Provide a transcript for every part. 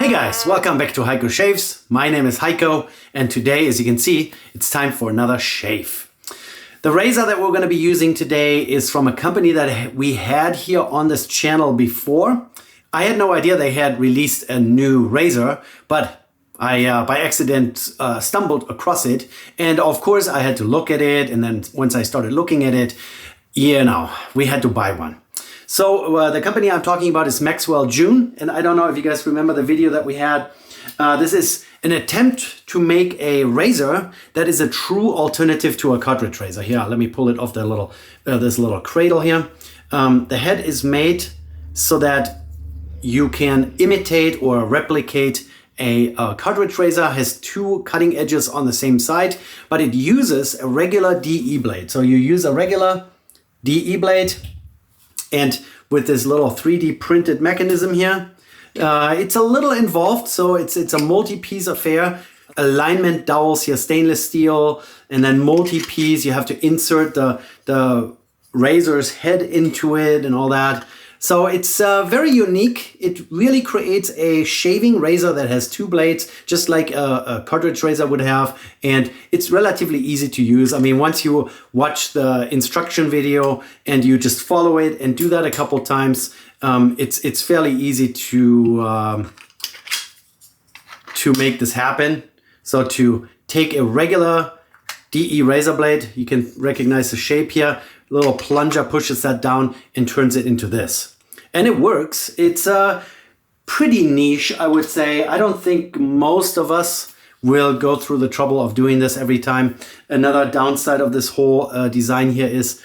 Hey guys, welcome back to Heiko Shaves. My name is Heiko, and today, as you can see, it's time for another shave. The razor that we're going to be using today is from a company that we had here on this channel before. I had no idea they had released a new razor, but I by accident stumbled across it, and of course I had to look at it, and then once I started looking at it, we had to buy one. So the company I'm talking about is Maxwell June, and I don't know if you guys remember the video that we had. This is an attempt to make a razor that is a true alternative to a cartridge razor. Here, let me pull it off the little this little cradle here. The head is made so that you can imitate or replicate a cartridge razor. Has two cutting edges on the same side, but it uses a regular DE blade. So you use a regular DE blade, and with this little 3D printed mechanism here, it's a little involved. So it's a multi-piece affair. Alignment dowels here, stainless steel, and then multi-piece. You have to insert the razor's head into it and all that. So it's very unique. It really creates a shaving razor that has two blades, just like a cartridge razor would have. And it's relatively easy to use. I mean, once you watch the instruction video and you just follow it and do that a couple times, it's fairly easy to make this happen. So to take a regular DE razor blade, you can recognize the shape here. Little plunger pushes that down and turns it into this. And it works. It's pretty niche, I would say. I don't think most of us will go through the trouble of doing this every time. Another downside of this whole design here is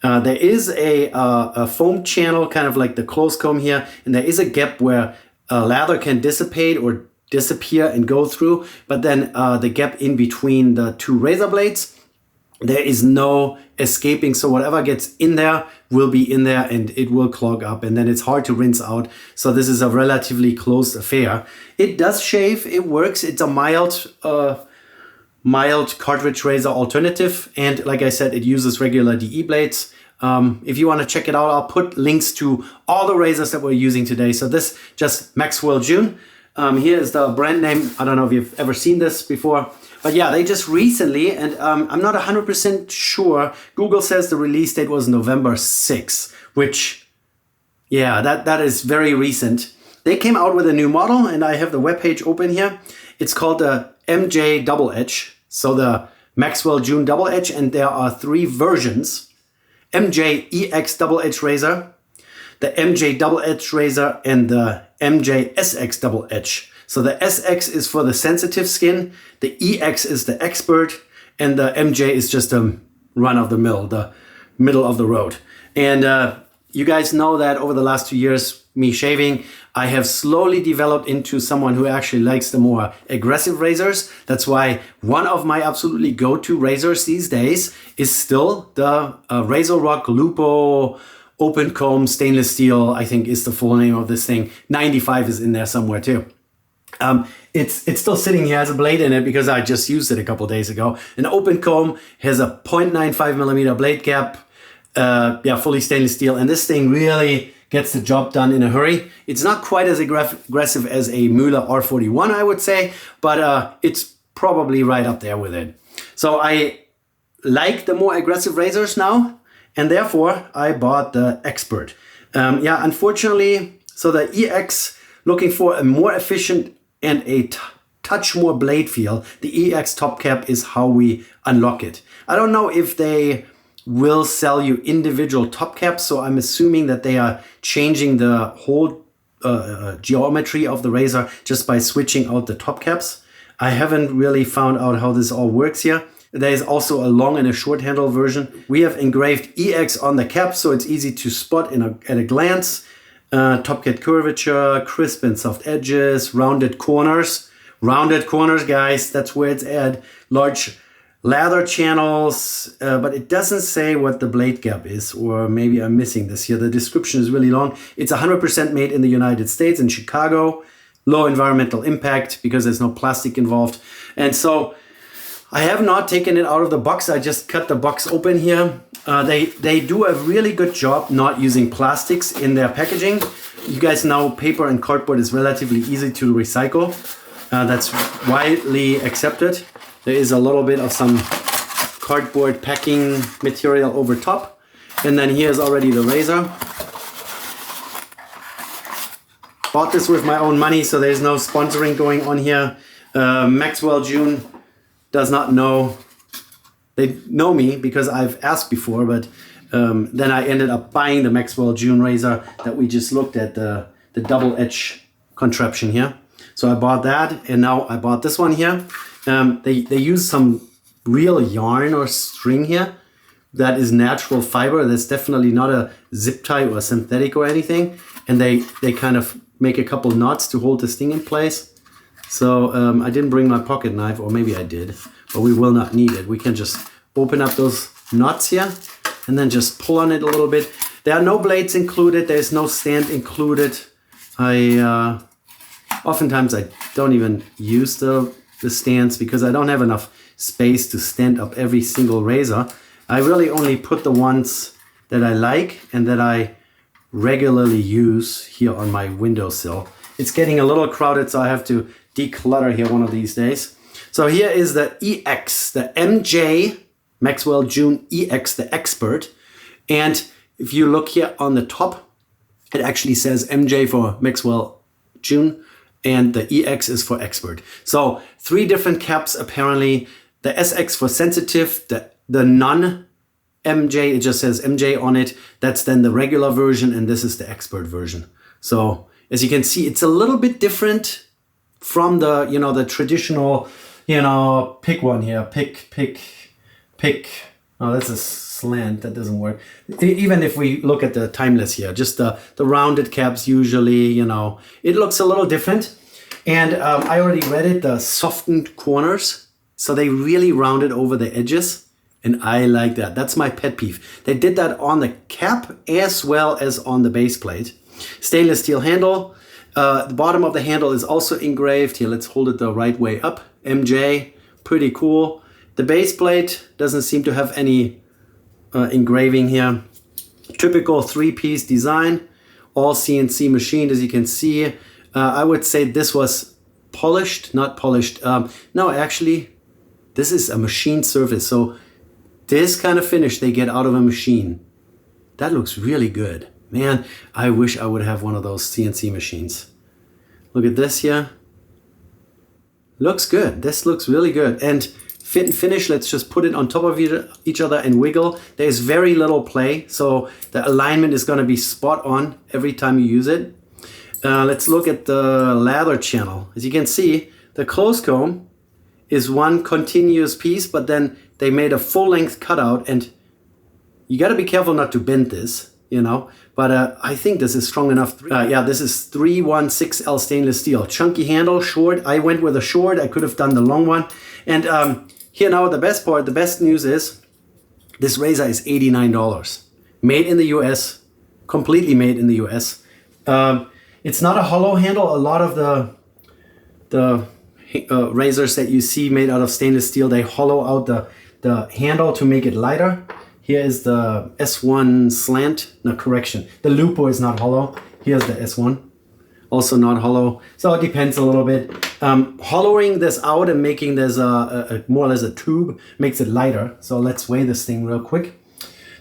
there is a foam channel, kind of like the close comb here, and there is a gap where lather can dissipate or disappear and go through, but then the gap in between the two razor blades, there is no escaping. So whatever gets in there will be in there and it will clog up, and then it's hard to rinse out. So this is a relatively closed affair. It does shave, it works. It's a mild cartridge razor alternative. And like I said, it uses regular DE blades. If you want to check it out, I'll put links to all the razors that we're using today. So this just Maxwell June. Here is the brand name. I don't know if you've ever seen this before. But yeah, they just recently, and I'm not 100% sure, Google says the release date was November 6th, which, yeah, that is very recent. They came out with a new model, and I have the webpage open here. It's called the MJ Double Edge, so the Maxwell June Double Edge, and there are three versions. MJ EX Double Edge Razor, the MJ Double Edge Razor, and the MJ SX Double Edge. So the SX is for the sensitive skin, the EX is the expert, and the MJ is just a run-of-the-mill, the middle of the road. And you guys know that over the last 2 years, me shaving, I have slowly developed into someone who actually likes the more aggressive razors. That's why one of my absolutely go-to razors these days is still the Razor Rock Lupo Open Comb Stainless Steel, I think is the full name of this thing. 95 is in there somewhere too. It's still sitting here as a blade in it because I just used it a couple days ago. An open comb has a 0.95 millimeter blade gap, fully stainless steel, and this thing really gets the job done in a hurry. It's not quite as aggressive as a Müller R41, I would say, but it's probably right up there with it. So I like the more aggressive razors now, and therefore I bought the Expert. Unfortunately, so the EX, looking for a more efficient and a touch more blade feel, the EX top cap is how we unlock it. I don't know if they will sell you individual top caps, so I'm assuming that they are changing the whole geometry of the razor just by switching out the top caps. I haven't really found out how this all works here. There is also a long and a short handle version. We have engraved EX on the cap, so it's easy to spot at a glance. Top cap curvature, crisp and soft edges, rounded corners. Rounded corners, guys, that's where it's at. Large lather channels, but it doesn't say what the blade gap is, or maybe I'm missing this here. The description is really long. It's 100% made in the United States, in Chicago. Low environmental impact because there's no plastic involved. And so I have not taken it out of the box. I just cut the box open here. They do a really good job not using plastics in their packaging. You guys know paper and cardboard is relatively easy to recycle. That's widely accepted. There is a little bit of some cardboard packing material over top. And then here's already the razor. Bought this with my own money, so there's no sponsoring going on here. Maxwell June does not know. They know me because I've asked before, but then I ended up buying the Maxwell June razor that we just looked at, the double edge contraption here. So I bought that, and now I bought this one here. They use some real yarn or string here that is natural fiber. That's definitely not a zip tie or synthetic or anything. And they kind of make a couple knots to hold this thing in place. So I didn't bring my pocket knife, or maybe I did, but we will not need it. We can just open up those knots here and then just pull on it a little bit. There are no blades included. There's no stand included. Oftentimes I don't even use the stands because I don't have enough space to stand up every single razor. I really only put the ones that I like and that I regularly use here on my windowsill. It's getting a little crowded, so I have to declutter here one of these days. So here is the EX, the MJ Maxwell June EX, the Expert. And if you look here on the top, it actually says MJ for Maxwell June, and the EX is for Expert. So 3 different caps apparently. The SX for sensitive, the non-MJ, it just says MJ on it. That's then the regular version, and this is the Expert version. So as you can see, it's a little bit different from the, the traditional, pick one here, pick. Oh, that's a slant, that doesn't work. Even if we look at the timeless here, just the rounded caps usually, it looks a little different. And I already read it, the softened corners. So they really rounded over the edges, and I like that. That's my pet peeve. They did that on the cap as well as on the base plate. Stainless steel handle. The bottom of the handle is also engraved. Here, let's hold it the right way up. MJ, pretty cool. The base plate doesn't seem to have any engraving here. Typical 3-piece design, all CNC machined, as you can see. I would say this was polished, not polished. No, actually, this is a machine surface. So this kind of finish they get out of a machine. That looks really good. Man, I wish I would have one of those CNC machines. Look at this here. Looks good. This looks really good. And fit and finish, let's just put it on top of each other and wiggle. There's very little play, so the alignment is going to be spot on every time you use it. Let's look at the lather channel. As you can see, the close comb is one continuous piece, but then they made a full-length cutout, and you got to be careful not to bend this, but I think this is strong enough. Yeah, this is 316L stainless steel. Chunky handle, short. I went with a short. I could have done the long one. And here now the best part, the best news is this razor is $89. Made in the US, completely made in the US. It's not a hollow handle. A lot of the razors that you see made out of stainless steel, they hollow out the handle to make it lighter. Here is the S1 slant. No, correction. The Lupo is not hollow. Here's the S1. Also not hollow. So it depends a little bit. Hollowing this out and making this a more or less a tube makes it lighter. So let's weigh this thing real quick.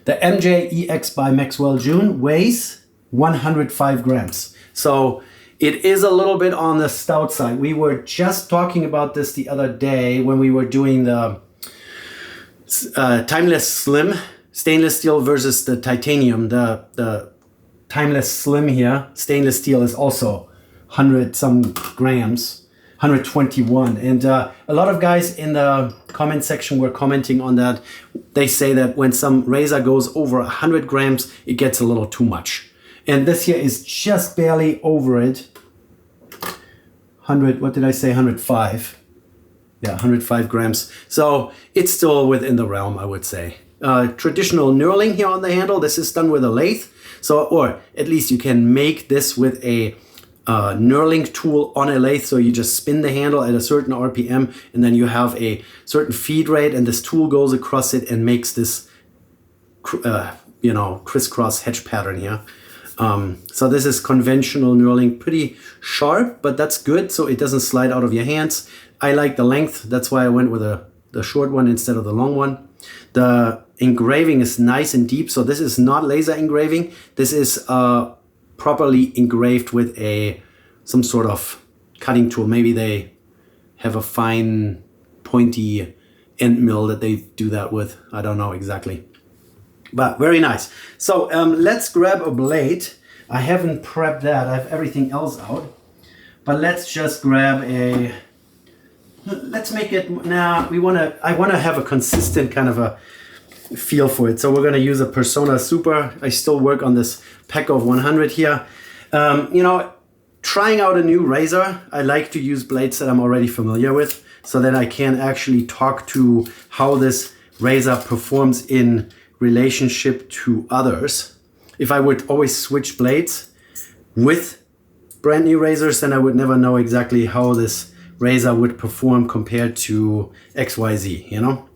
The MJ EX by Maxwell June weighs 105 grams. So it is a little bit on the stout side. We were just talking about this the other day when we were doing the Timeless Slim stainless steel versus the titanium. The Timeless Slim here, stainless steel, is also 100 some grams, 121. And a lot of guys in the comment section were commenting on that. They say that when some razor goes over 100 grams, it gets a little too much. And this here is just barely over it. 100, what did I say? 105. Yeah, 105 grams. So it's still within the realm, I would say. Traditional knurling here on the handle. This is done with a lathe. So, or at least you can make this with a knurling tool on a lathe. So you just spin the handle at a certain RPM, and then you have a certain feed rate, and this tool goes across it and makes this you know, crisscross hedge pattern here. So this is conventional knurling, pretty sharp, but that's good. So it doesn't slide out of your hands. I like the length. That's why I went with the short one instead of the long one. The engraving is nice and deep. So this is not laser engraving. This is properly engraved with some sort of cutting tool. Maybe they have a fine pointy end mill that they do that with. I don't know exactly. But very nice. So let's grab a blade. I haven't prepped that. I have everything else out. But let's just grab let's make it, I want to have a consistent kind of a feel for it. So we're going to use a Persona Super. I still work on this pack of 100 here. You know, trying out a new razor, I like to use blades that I'm already familiar with so that I can actually talk to how this razor performs in relationship to others. If I would always switch blades with brand new razors, then I would never know exactly how this razor would perform compared to XYZ, you know?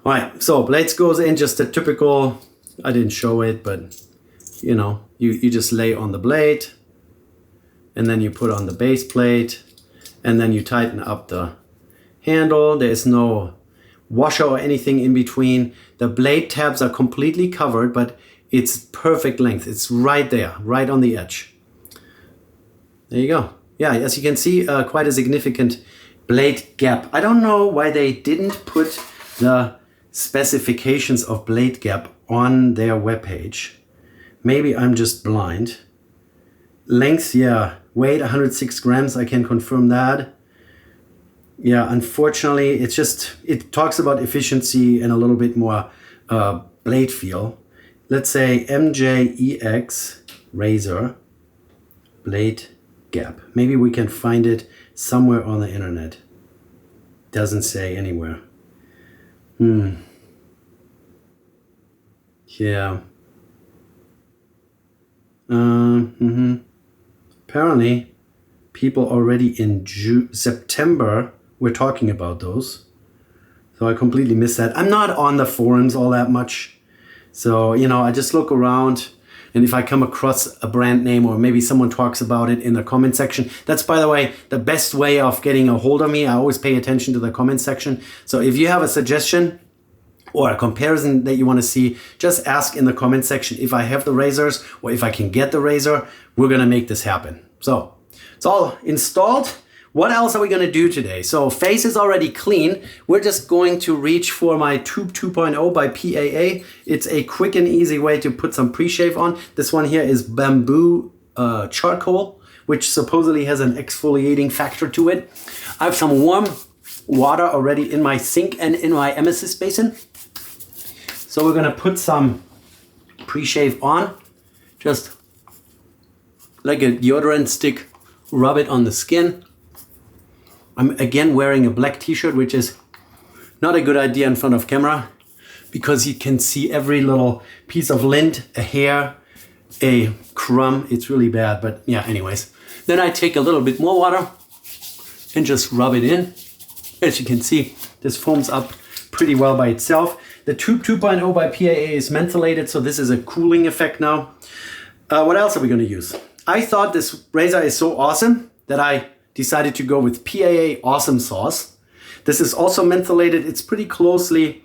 All right, so blades goes in just a typical, I didn't show it, but you know, you just lay on the blade and then you put on the base plate and then you tighten up the handle. There's no washer or anything in between. The blade tabs are completely covered, but it's perfect length. It's right there, right on the edge. There you go. Yeah, as you can see, quite a significant blade gap. I don't know why they didn't put the specifications of blade gap on their webpage. Maybe I'm just blind. Length, yeah. Weight, 106 grams, I can confirm that. Yeah, unfortunately, it talks about efficiency and a little bit more blade feel. Let's say MJ EX razor blade gap. Maybe we can find it somewhere on the internet. Doesn't say anywhere. Yeah. Apparently, people already in September were talking about those. So I completely missed that. I'm not on the forums all that much. So, you know, I just look around, and if I come across a brand name or maybe someone talks about it in the comment section, that's, by the way, the best way of getting a hold of me. I always pay attention to the comment section. So if you have a suggestion or a comparison that you want to see, just ask in the comment section. If I have the razors or if I can get the razor, we're going to make this happen. So it's all installed. What else are we going to do today? So face is already clean. We're just going to reach for my Tube 2.0 by PAA. It's a quick and easy way to put some pre-shave on. This one here is bamboo charcoal, which supposedly has an exfoliating factor to it. I have some warm water already in my sink and in my emesis basin. So we're going to put some pre-shave on, just like a deodorant stick, rub it on the skin. I'm again wearing a black t-shirt, which is not a good idea in front of camera because you can see every little piece of lint, a hair, a crumb. It's really bad, but yeah, anyways. Then I take a little bit more water and just rub it in. As you can see, this foams up pretty well by itself. The Tube 2.0 by PAA is mentholated, so this is a cooling effect now. What else are we going to use? I thought this razor is so awesome that I decided to go with PAA Awesome Sauce. This is also mentholated. It's pretty closely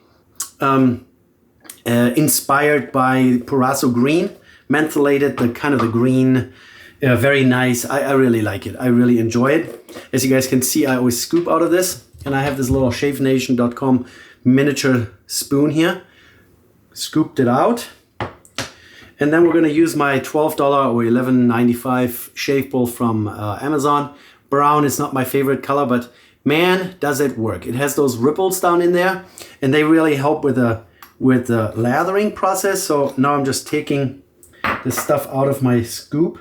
inspired by Purazo Green. Mentholated, the kind of the green, very nice. I really like it. I really enjoy it. As you guys can see, I always scoop out of this. And I have this little shavenation.com miniature spoon here. Scooped it out. And then we're going to use my $12 or $11.95 shave bowl from Amazon. Brown is not my favorite color, but man, does it work. It has those ripples down in there, and they really help with the lathering process. So now I'm just taking the stuff out of my scoop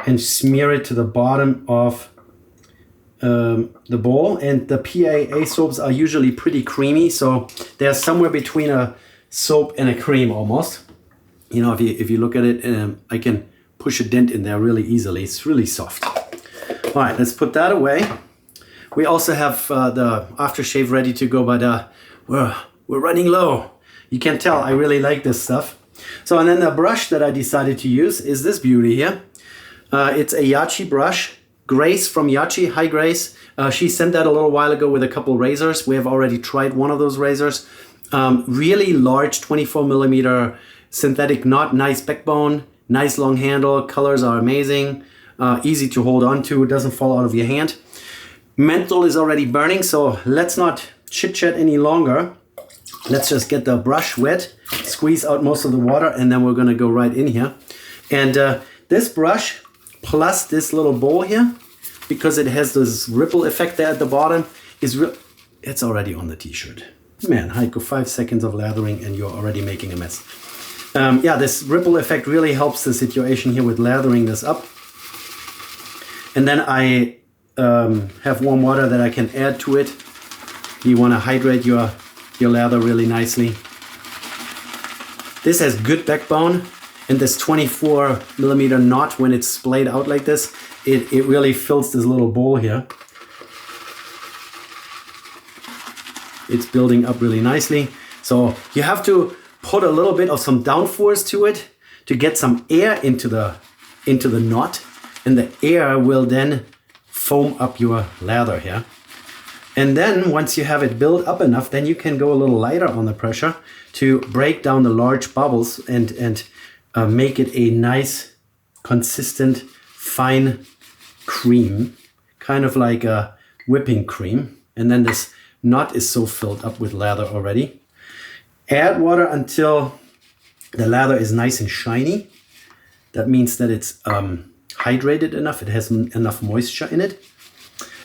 and smear it to the bottom of the bowl. And the PAA soaps are usually pretty creamy, so they're somewhere between a soap and a cream almost. You know, if you look at it, I can push a dent in there really easily. It's really soft. All right, let's put that away. We also have the aftershave ready to go, but we're running low. You can tell I really like this stuff. So, and then the brush that I decided to use is this beauty here. It's a Yachi brush, Grace from Yachi. Hi Grace. She sent that a little while ago with a couple razors. We have already tried one of those razors. Really large 24 millimeter synthetic knot, nice backbone, nice long handle, colors are amazing, easy to hold on to, it doesn't fall out of your hand. Menthol is already burning, so let's not chit chat any longer. Let's just get the brush wet, squeeze out most of the water, and then we're gonna go right in here. And this brush plus this little bowl here, because it has this ripple effect there at the bottom, it's already on the t-shirt. Man, Heiko, 5 seconds of lathering and you're already making a mess. Yeah, this ripple effect really helps the situation here with lathering this up. And then I have warm water that I can add to it. You want to hydrate your lather really nicely. This has good backbone, and this 24 millimeter knot, when it's splayed out like this, it really fills this little bowl here. It's building up really nicely. So you have to put a little bit of some downforce to it to get some air into the knot, and the air will then foam up your lather here. And then once you have it built up enough, then you can go a little lighter on the pressure to break down the large bubbles and make it a nice, consistent, fine cream, kind of like a whipping cream. And then this knot is so filled up with lather already. Add water until the lather is nice and shiny. That means that it's hydrated enough, it has enough moisture in it.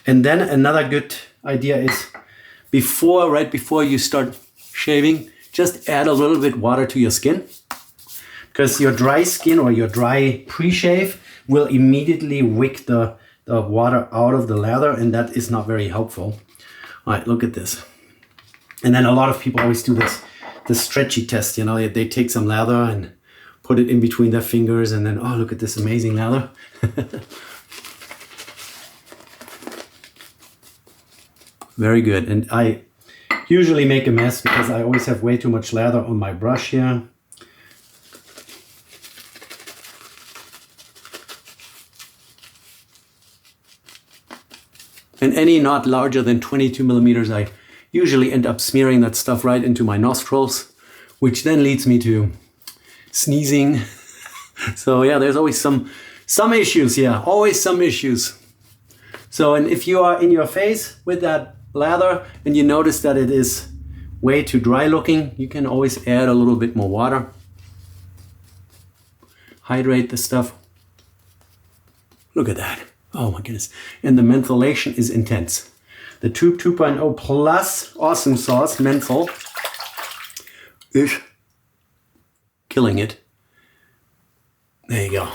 And then another good idea is right before you start shaving, just add a little bit water to your skin, because your dry skin or your dry pre-shave will immediately wick the water out of the lather, and that is not very helpful. All right, look at this. And then a lot of people always do the stretchy test, you know, they take some lather and put it in between their fingers and then, oh, look at this amazing lather. Very good. And I usually make a mess because I always have way too much lather on my brush here. And any knot larger than 22 millimeters, I usually end up smearing that stuff right into my nostrils, which then leads me to sneezing. So yeah, there's always some issues here, always some issues. So, and if you are in your face with that lather and you notice that it is way too dry looking, you can always add a little bit more water. Hydrate the stuff. Look at that. Oh my goodness. And the mentholation is intense. The Tube 2.0 Plus Awesome Sauce Menthol is killing it. There you go.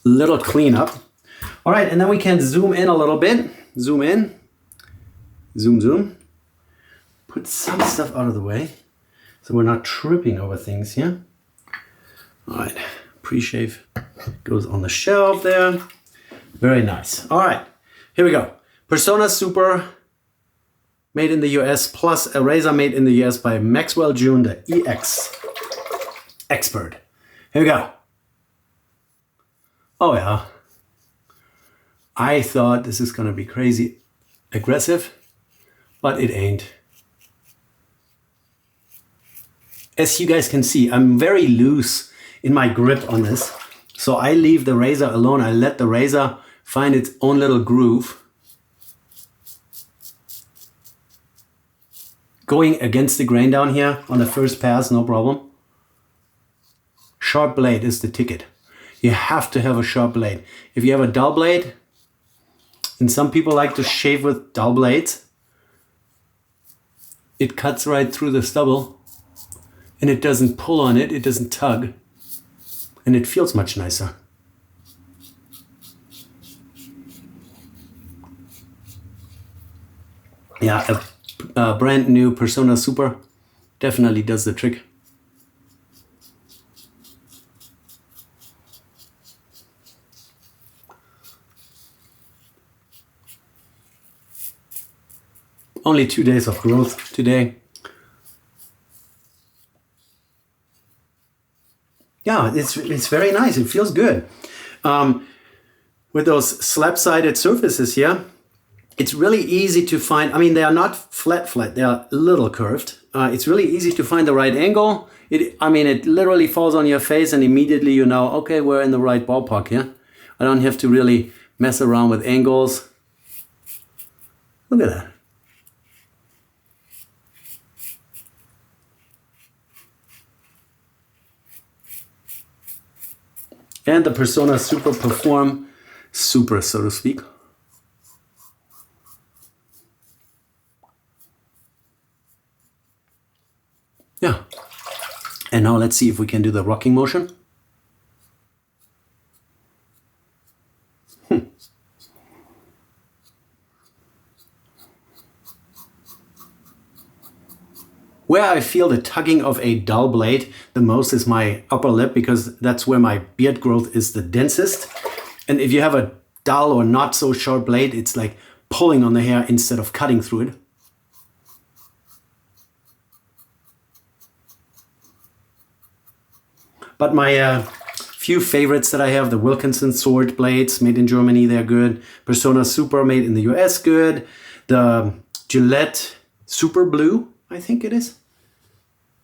Little cleanup. All right, and then we can zoom in a little bit. Zoom in. Zoom, zoom. Put some stuff out of the way so we're not tripping over things here. All right, pre-shave goes on the shelf there. Very nice. All right, here we go. Persona Super made in the US plus a razor made in the US by Maxwell June, the EX expert. Here we go. Oh yeah. I thought this is gonna be crazy aggressive, but it ain't. As you guys can see, I'm very loose in my grip on this. So I leave the razor alone. I let the razor find its own little groove. Going against the grain down here on the first pass, no problem. Sharp blade is the ticket. You have to have a sharp blade. If you have a dull blade, and some people like to shave with dull blades, it cuts right through the stubble and it doesn't pull on it, it doesn't tug, and it feels much nicer. Yeah, a brand new Persona Super definitely does the trick. Only 2 days of growth today. yeah, it's very nice. It feels good. With those slab-sided surfaces here, it's really easy to find. I mean, they are not flat, they are a little curved. It's really easy to find the right angle. It literally falls on your face and immediately you know, okay, we're in the right ballpark here. I don't have to really mess around with angles. Look at that. And the Persona Super Perform Super, so to speak. Yeah. And now let's see if we can do the rocking motion. Where I feel the tugging of a dull blade the most is my upper lip, because that's where my beard growth is the densest. And if you have a dull or not so sharp blade, it's like pulling on the hair instead of cutting through it. But my few favorites that I have, the Wilkinson sword blades made in Germany, they're good. Persona Super made in the US, good. The Gillette Super Blue, I think it is.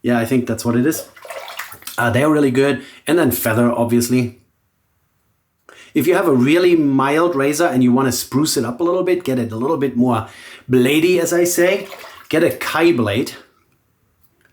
Yeah, I think that's what it is. They're really good. And then Feather, obviously. If you have a really mild razor and you want to spruce it up a little bit, get it a little bit more bladey, as I say, get a Kai blade.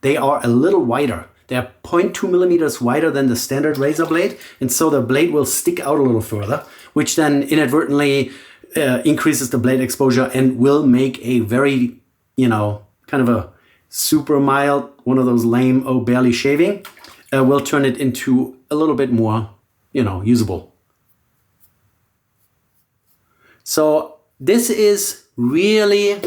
They are a little wider. They're 0.2 millimeters wider than the standard razor blade. And so the blade will stick out a little further, which then inadvertently increases the blade exposure and will make a very, kind of a super mild, one of those lame, oh, barely shaving, will turn it into a little bit more, usable. So this is really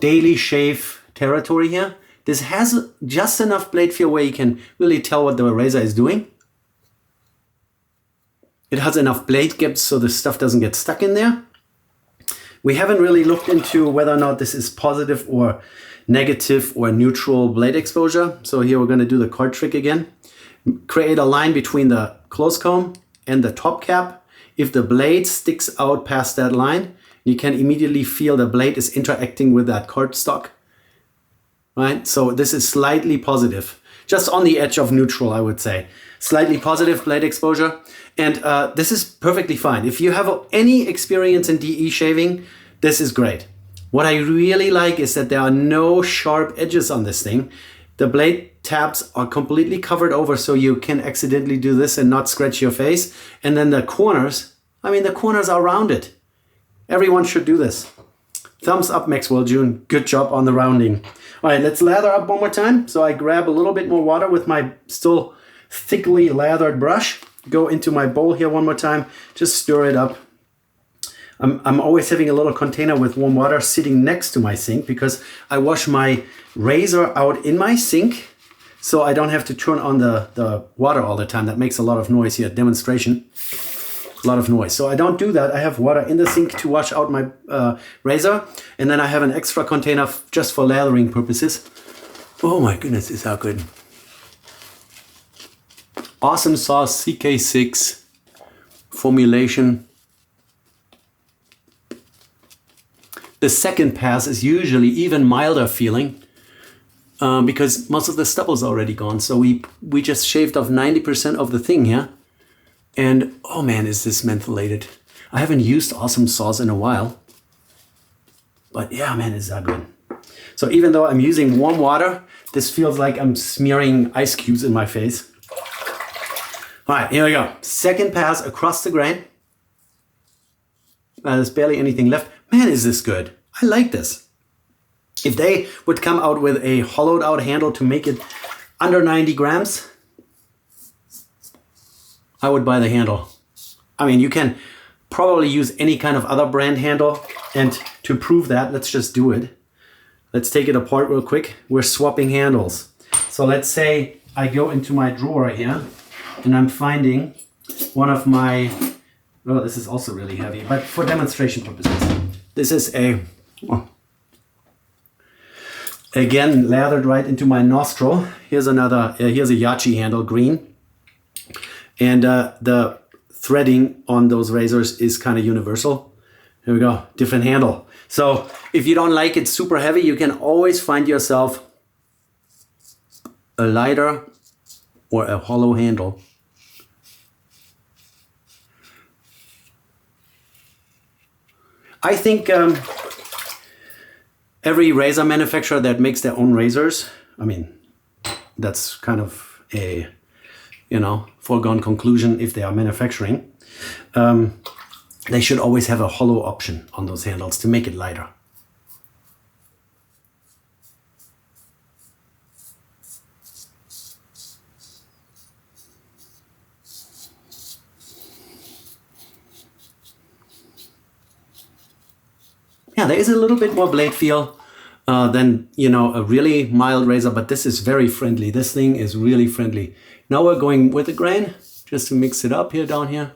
daily shave territory here. This has just enough blade feel where you can really tell what the razor is doing. It has enough blade gaps so the stuff doesn't get stuck in there. We haven't really looked into whether or not this is positive or negative or neutral blade exposure. So here we're going to do the card trick again. Create a line between the close comb and the top cap. If the blade sticks out past that line, you can immediately feel the blade is interacting with that cardstock. Right? So this is slightly positive, just on the edge of neutral, I would say. Slightly positive blade exposure. And this is perfectly fine. If you have any experience in DE shaving, this is great. What I really like is that there are no sharp edges on this thing. The blade tabs are completely covered over so you can accidentally do this and not scratch your face. And then the corners, the corners are rounded. Everyone should do this. Thumbs up, Maxwell June. Good job on the rounding. All right, let's lather up one more time. So I grab a little bit more water with my still thickly lathered brush. Go into my bowl here one more time. Just stir it up. I'm always having a little container with warm water sitting next to my sink because I wash my razor out in my sink so I don't have to turn on the water all the time. That makes a lot of noise here. Demonstration. A lot of noise. So I don't do that. I have water in the sink to wash out my razor. And then I have an extra container just for lathering purposes. Oh my goodness, is that good. Awesome sauce CK6 formulation. The second pass is usually even milder feeling because most of the stubble's already gone. So we just shaved off 90% of the thing here. And oh man, is this mentholated. I haven't used Awesome Sauce in a while. But yeah, man, is that good. So even though I'm using warm water, this feels like I'm smearing ice cubes in my face. All right, here we go. Second pass across the grain. There's barely anything left. Man, is this good. I like this. If they would come out with a hollowed out handle to make it under 90 grams, I would buy the handle. You can probably use any kind of other brand handle. And to prove that, let's just do it. Let's take it apart real quick. We're swapping handles. So let's say I go into my drawer here and I'm finding one of my, oh, this is also really heavy, but for demonstration purposes. This is again, lathered right into my nostril. Here's a Yachi handle, green. And the threading on those razors is kind of universal. Here we go, different handle. So if you don't like it super heavy, you can always find yourself a lighter or a hollow handle. I think every razor manufacturer that makes their own razors, I mean, that's kind of a, you know, foregone conclusion if they are manufacturing. They should always have a hollow option on those handles to make it lighter. Yeah, there is a little bit more blade feel than, you know, a really mild razor, but this is very friendly. This thing is really friendly. Now we're going with the grain, just to mix it up here, down here.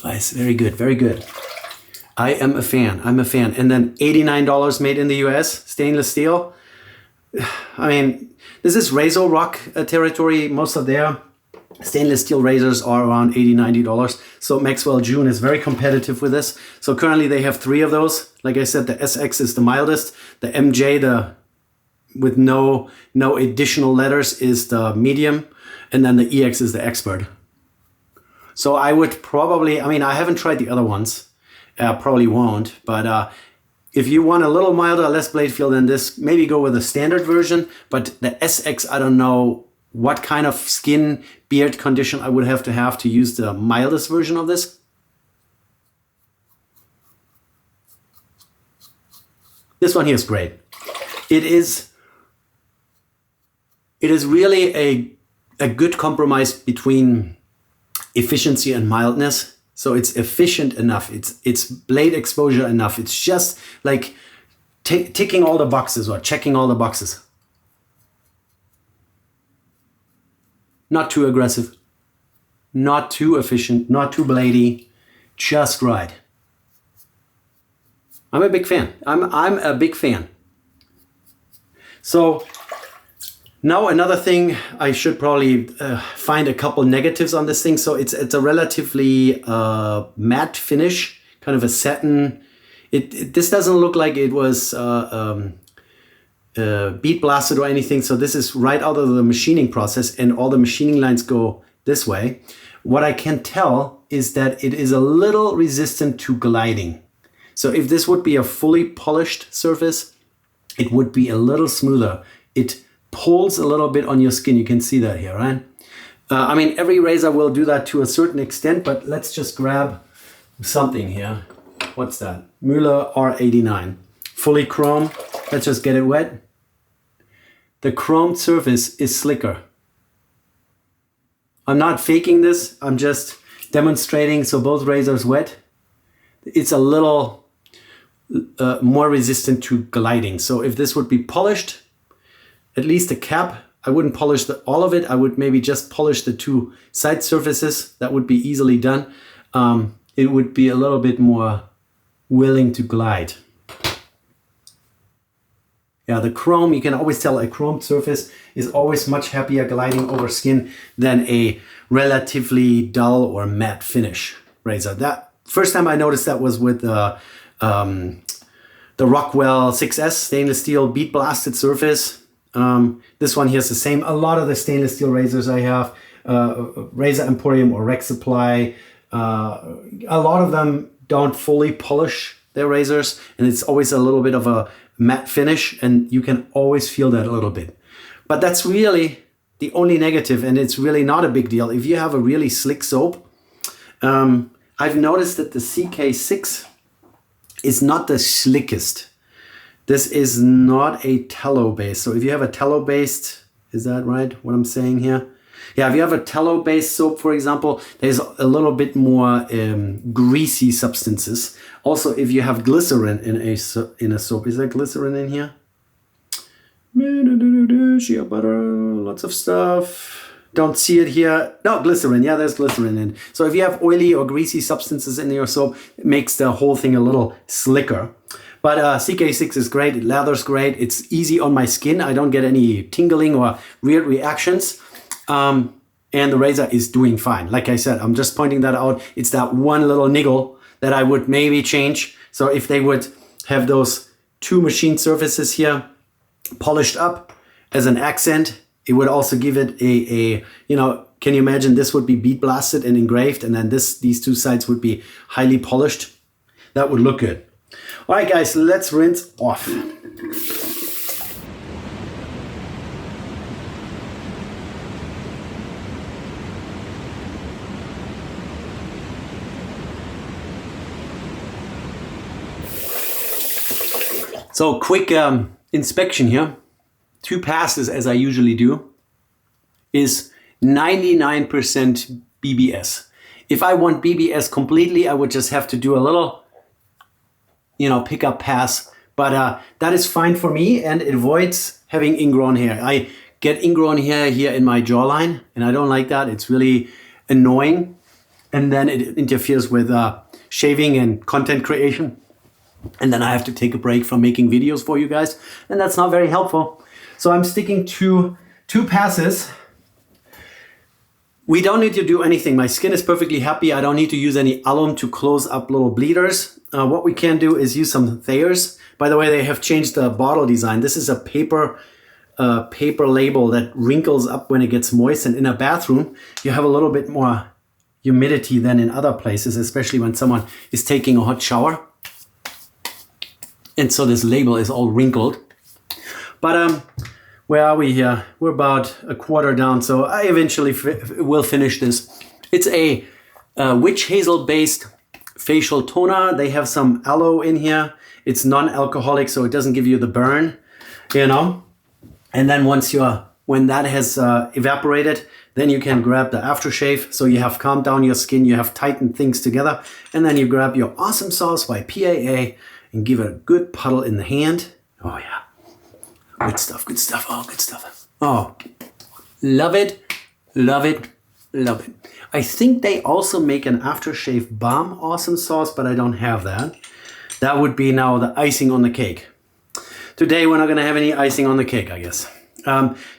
Nice, very good, very good. I am a fan, I'm a fan. And then $89 made in the US, stainless steel. I mean, this is Razor Rock territory. Most of their stainless steel razors are around $80, $90. So Maxwell June is very competitive with this. So currently they have 3 of those. Like I said, the SX is the mildest. The MJ, with no additional letters, is the medium. And then the EX is the expert. So I would probably, I mean, I haven't tried the other ones. Probably won't. But if you want a little milder, less blade feel than this, maybe go with the standard version. But the SX, I don't know what kind of skin beard condition I would have to use the mildest version of this. This one here is great. It is really a good compromise between efficiency and mildness. So it's efficient enough. It's blade exposure enough. It's just like ticking all the boxes or checking all the boxes. Not too aggressive, not too efficient, not too bladey, just right. I'm a big fan. I'm a big fan. So now another thing, I should probably find a couple negatives on this thing. So it's a relatively matte finish, kind of a satin. This doesn't look like it was bead blasted or anything. So this is right out of the machining process, and all the machining lines go this way. What I can tell is that it is a little resistant to gliding. So if this would be a fully polished surface, it would be a little smoother. It pulls a little bit on your skin. You can see that here, right? I mean, every razor will do that to a certain extent, but let's just grab something here. What's that? Müller R89. Fully chrome. Let's just get it wet. The chromed surface is slicker. I'm not faking this. I'm just demonstrating. So both razors wet. It's a little more resistant to gliding. So if this would be polished, at least the cap, I wouldn't polish all of it. I would maybe just polish the 2 side surfaces. That would be easily done. It would be a little bit more willing to glide. Yeah, the chrome, you can always tell a chromed surface is always much happier gliding over skin than a relatively dull or matte finish razor. That first time I noticed that was with the Rockwell 6S stainless steel bead blasted surface. This one here is the same. A lot of the stainless steel razors I have, Razor Emporium or Rex Supply, a lot of them don't fully polish their razors, and it's always a little bit of a matte finish, and you can always feel that a little bit. But that's really the only negative, and it's really not a big deal. If you have a really slick soap, I've noticed that the CK6 is not the slickest. This is not a tallow base. So if you have a tallow based, is that right, what I'm saying here? Yeah, if you have a tallow based soap, for example, there's a little bit more greasy substances. Also, if you have glycerin in a soap, is there glycerin in here? Shea butter, lots of stuff. Don't see it here. No, glycerin. Yeah, there's glycerin in. So if you have oily or greasy substances in your soap, it makes the whole thing a little slicker. But CK6 is great. It lathers great. It's easy on my skin. I don't get any tingling or weird reactions. And the razor is doing fine. Like I said, I'm just pointing that out. It's that one little niggle that I would maybe change. So if they would have those two machine surfaces here polished up as an accent, it would also give it a can you imagine this would be bead blasted and engraved, and then these two sides would be highly polished. That would look good. All right, guys, let's rinse off. So quick inspection here. 2 passes, as I usually do, is 99% BBS. If I want BBS completely, I would just have to do a little, pickup pass. But that is fine for me, and it avoids having ingrown hair. I get ingrown hair here in my jawline, and I don't like that. It's really annoying. And then it interferes with shaving and content creation. And then I have to take a break from making videos for you guys. And that's not very helpful. So I'm sticking to 2 passes. We don't need to do anything. My skin is perfectly happy. I don't need to use any alum to close up little bleeders. What we can do is use some Thayers. By the way, they have changed the bottle design. This is a paper label that wrinkles up when it gets moist. And in a bathroom, you have a little bit more humidity than in other places, especially when someone is taking a hot shower. And so this label is all wrinkled. But where are we here? We're about a quarter down, so I eventually will finish this. It's a witch hazel based facial toner. They have some aloe in here. It's non-alcoholic, so it doesn't give you the burn, And then when that has evaporated, then you can grab the aftershave. So you have calmed down your skin, you have tightened things together, and then you grab your Awesome Sauce by PAA and give it a good puddle in the hand. Oh yeah. Good stuff, good stuff. Oh, good stuff. Oh, love it, love it, love it. I think they also make an aftershave balm Awesome Sauce, but I don't have that. That would be now the icing on the cake. Today, we're not going to have any icing on the cake, I guess.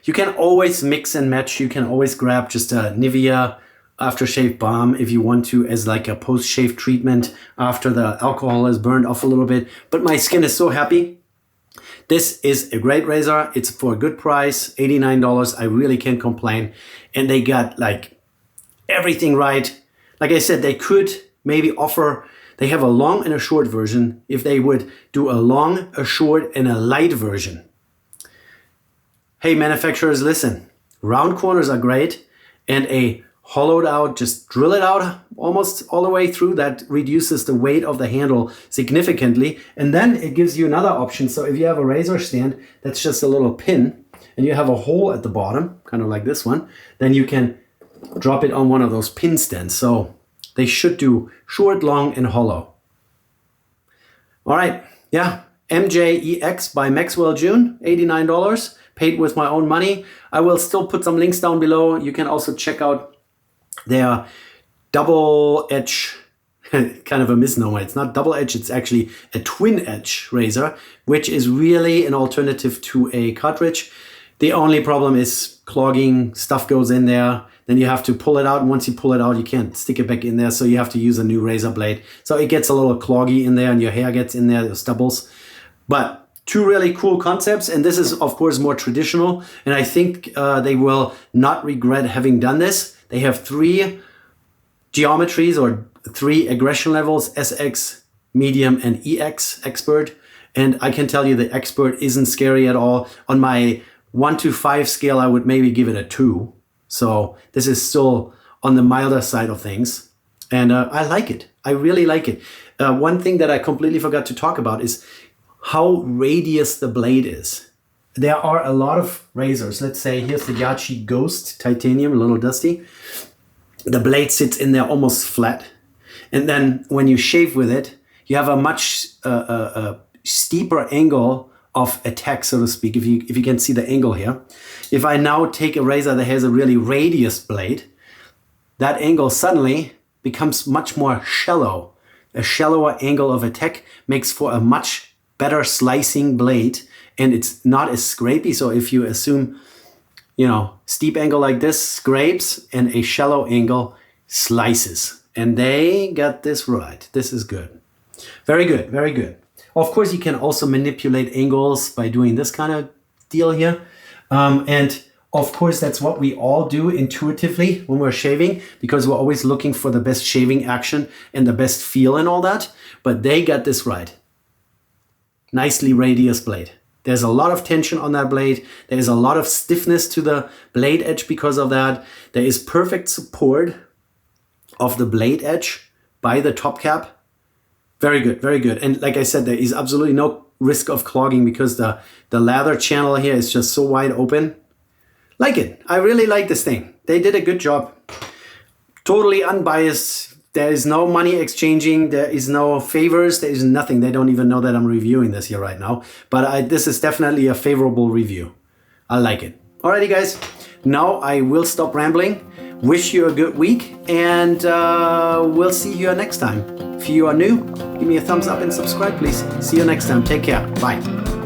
You can always mix and match. You can always grab just a Nivea aftershave balm if you want to, as like a post-shave treatment after the alcohol has burned off a little bit. But my skin is so happy. This is a great razor. It's for a good price, $89. I really can't complain. And they got like everything right. Like I said, they could maybe offer, they have a long and a short version. If they would do a long, a short, and a light version. Hey, manufacturers, listen. Round corners are great. And a hollowed out, just drill it out almost all the way through. That reduces the weight of the handle significantly. And then it gives you another option. So if you have a razor stand that's just a little pin and you have a hole at the bottom, kind of like this one, then you can drop it on one of those pin stands. So they should do short, long, and hollow. All right. Yeah. MJ EX by Maxwell June, $89. Paid with my own money. I will still put some links down below. You can also check out their double edge, kind of a misnomer. It's not double edge, it's actually a twin edge razor, which is really an alternative to a cartridge. The only problem is clogging, stuff goes in there, then you have to pull it out. And once you pull it out, you can't stick it back in there. So you have to use a new razor blade. So it gets a little cloggy in there and your hair gets in there, the stubbles. But two really cool concepts. And this is, of course, more traditional. And I think they will not regret having done this. They have 3 geometries or 3 aggression levels, SX, medium, and EX, expert. And I can tell you the expert isn't scary at all. On my 1 to 5 scale, I would maybe give it a 2. So this is still on the milder side of things. And I like it. I really like it. One thing that I completely forgot to talk about is how radius the blade is. There are a lot of razors. Let's say here's the Yachi Ghost Titanium, a little dusty. The blade sits in there almost flat. And then when you shave with it, you have a much steeper angle of attack, so to speak, if you can see the angle here. If I now take a razor that has a really radius blade, that angle suddenly becomes much more shallow. A shallower angle of attack makes for a much better slicing blade, and it's not as scrapey. So if you assume, you know, steep angle like this scrapes and a shallow angle slices, and they got this right. This is good. Very good, very good. Of course, you can also manipulate angles by doing this kind of deal here. And of course, that's what we all do intuitively when we're shaving, because we're always looking for the best shaving action and the best feel and all that. But they got this right. Nicely radius blade. There's a lot of tension on that blade. There's a lot of stiffness to the blade edge because of that. There is perfect support of the blade edge by the top cap. Very good, very good. And like I said, there is absolutely no risk of clogging because the lather channel here is just so wide open. Like it. I really like this thing. They did a good job. Totally unbiased. There is no money exchanging. There is no favors. There is nothing. They don't even know that I'm reviewing this here right now. But this is definitely a favorable review. I like it. Alrighty, guys. Now I will stop rambling. Wish you a good week. And we'll see you next time. If you are new, give me a thumbs up and subscribe, please. See you next time. Take care. Bye.